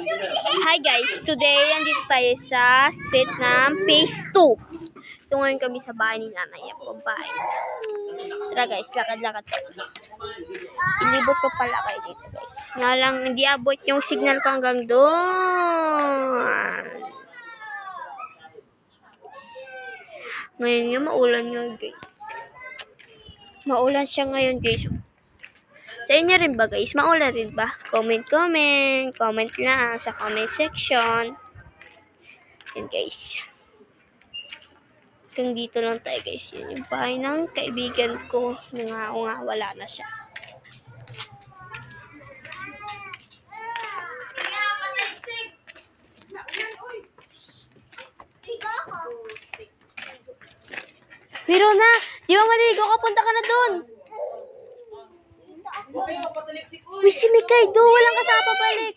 Hi guys, today andito tayo sa street ng phase 2. Ito ngayon kami sa bahay ni nanay at babae. Tara guys, lakad-lakad tayo. Ilibot ko pala kayo dito guys. Nga lang, hindi abot yung signal ko hanggang doon. Ngayon nga, maulan nga guys. Maulan siya ngayon guys. Sa inyo rin ba guys? Maulan rin ba? Comment lang sa comment section. Yan guys. Hanggang dito lang tayo guys. Yan yung bahay ng kaibigan ko. Wala na siya. Pero na, di ba maliligo ka? Punta ka na dun. Uy, si Mikay do, walang kasama balik.